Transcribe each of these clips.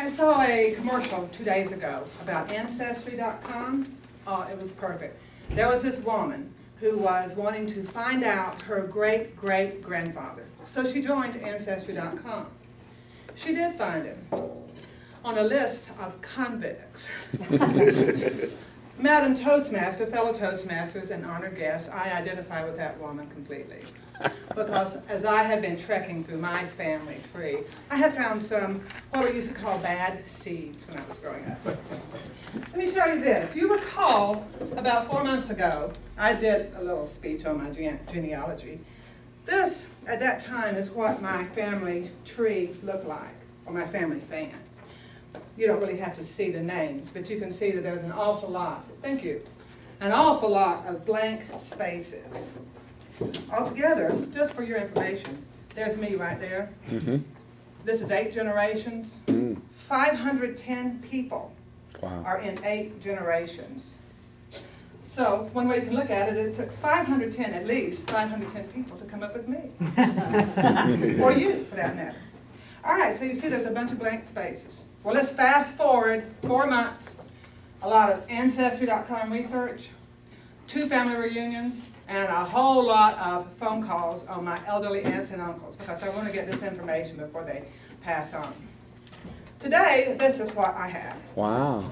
I saw a commercial 2 days ago about Ancestry.com. Oh, it was perfect. There was this woman who was wanting to find out her great-great-grandfather. So she joined Ancestry.com. She did find him on a list of convicts. Madam Toastmaster, fellow Toastmasters, and honored guests, I identify with that woman completely. Because as I have been trekking through my family tree, I have found some, what we used to call bad seeds when I was growing up. Let me show you this. You recall, about 4 months ago, I did a little speech on my genealogy. This, at that time, is what my family tree looked like, or my family fan. You don't really have to see the names, but you can see that there's an awful lot, thank you, an awful lot of blank spaces. Altogether, just for your information, there's me right there. Mm-hmm. This is 8 generations. 510 people are in 8 generations. So one way you can look at it, it took 510, at least 510 people to come up with me. Or you, for that matter. All right, so you see there's a bunch of blank spaces. Well, let's fast forward 4 months, a lot of Ancestry.com research, 2 family reunions, and a whole lot of phone calls on my elderly aunts and uncles because I want to get this information before they pass on. Today, this is what I have. Wow.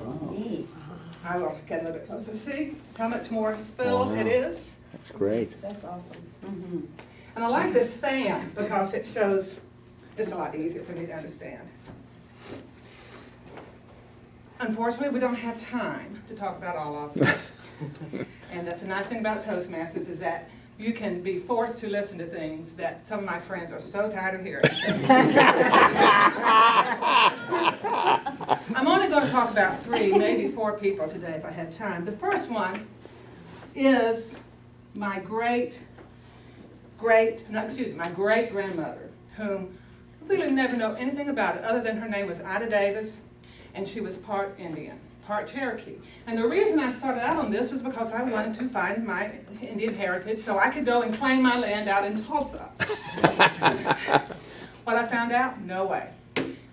I will get a little bit closer. See how much more filled it is? That's great. That's awesome. Mm-hmm. And I like this fan because it shows it's a lot easier for me to understand. Unfortunately, we don't have time to talk about all of them. And that's the nice thing about Toastmasters is that you can be forced to listen to things that some of my friends are so tired of hearing. I'm only going to talk about 3, maybe 4 people today if I have time. The first one is my great-grandmother, whom we really never know anything about it other than her name was Ida Davis, and she was part Indian, part Cherokee. And the reason I started out on this was because I wanted to find my Indian heritage so I could go and claim my land out in Tulsa. What I found out? No way.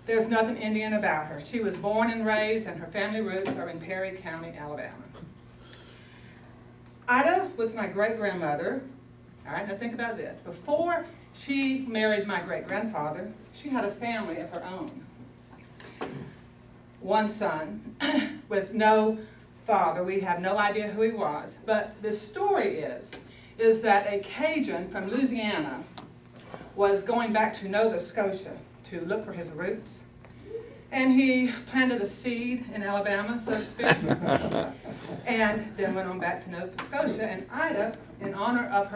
There's nothing Indian about her. She was born and raised, and her family roots are in Perry County, Alabama. Ida was my great-grandmother. All right, now think about this. Before she married my great-grandfather, she had a family of her own. 1 son with no father. We have no idea who he was. But the story is that a Cajun from Louisiana was going back to Nova Scotia to look for his roots. And he planted a seed in Alabama, so to speak, and then went on back to Nova Scotia. And Ida, in honor of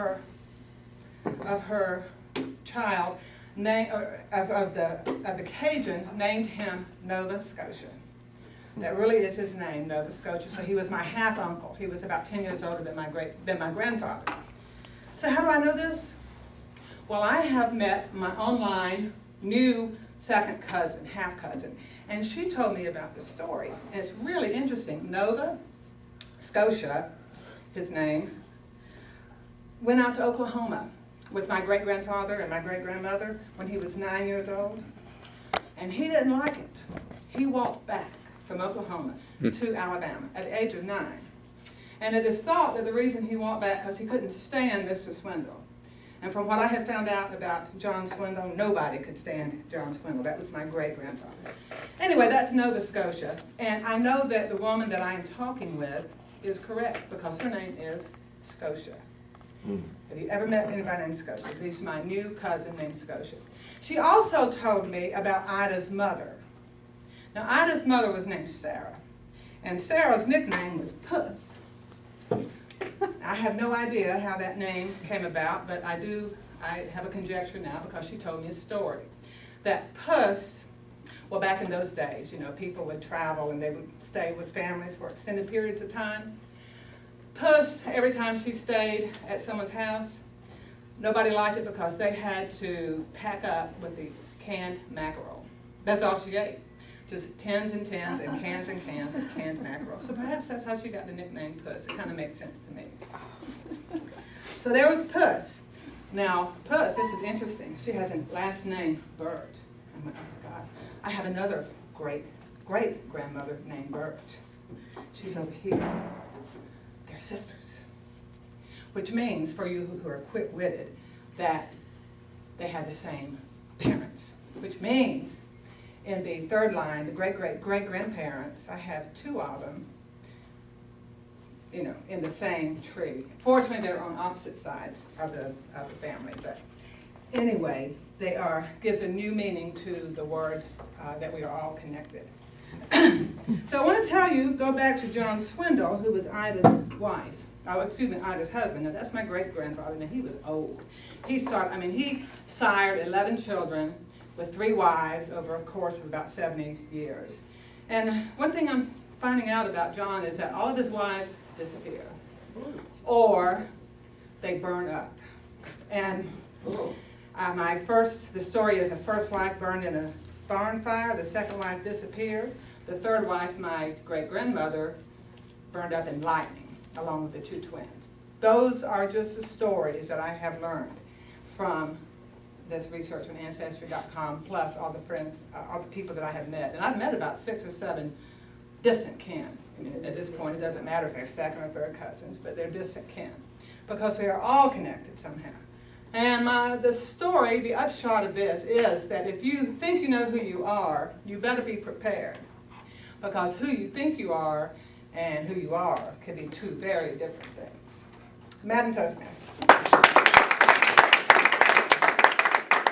her child, of the Cajun, named him Nova Scotia. That really is his name, Nova Scotia. So he was my half-uncle. He was about 10 years older than my grandfather. So how do I know this? Well, I have met my online new second cousin, half-cousin, and she told me about the story. And it's really interesting. Nova Scotia, his name, went out to Oklahoma with my great-grandfather and my great-grandmother when he was 9 years old. And he didn't like it. He walked back from Oklahoma to Alabama at the age of 9. And it is thought that the reason he walked back because he couldn't stand Mr. Swindle. And from what I have found out about John Swindle, nobody could stand John Swindle. That was my great-grandfather. Anyway, that's Nova Scotia. And I know that the woman that I'm talking with is correct because her name is Scotia. Have you ever met anybody named Scotia? This is my new cousin named Scotia. She also told me about Ida's mother. Now, Ida's mother was named Sarah, and Sarah's nickname was Puss. I have no idea how that name came about, but I have a conjecture now because she told me a story. That Puss, well, back in those days, you know, people would travel and they would stay with families for extended periods of time. Puss, every time she stayed at someone's house, nobody liked it because they had to pack up with the canned mackerel. That's all she ate. Just tins and tins and cans of canned mackerel. So perhaps that's how she got the nickname Puss. It kind of makes sense to me. So there was Puss. Now, Puss, this is interesting. She has a last name, Bird. Oh my God. I have another great-great-grandmother named Bert. She's over here. They're sisters. Which means, for you who are quick-witted, that they had the same parents. Which means, in the third line, the great-great-great-grandparents, I have two of them, you know, in the same tree. Fortunately, they're on opposite sides of the family, but anyway, they gives a new meaning to the word that we are all connected. So I want to tell you, go back to John Swindle, who was Ida's wife. Oh, excuse me, Ida's husband. Now that's my great-grandfather. Now he was old. He sired 11 children with 3 wives over a course of about 70 years. And one thing I'm finding out about John is that all of his wives disappear, or they burn up. And the story is the first wife burned in a barn fire, the second wife disappeared, the third wife, my great-grandmother, burned up in lightning, along with the 2 twins. Those are just the stories that I have learned from this research on Ancestry.com, plus all the friends, all the people that I have met. And I've met about 6 or 7 distant kin. I mean, at this point, it doesn't matter if they're second or third cousins, but they're distant kin, because they are all connected somehow. And the story, the upshot of this is that if you think you know who you are, you better be prepared, because who you think you are and who you are could be 2 very different things. Madam Toastmaster.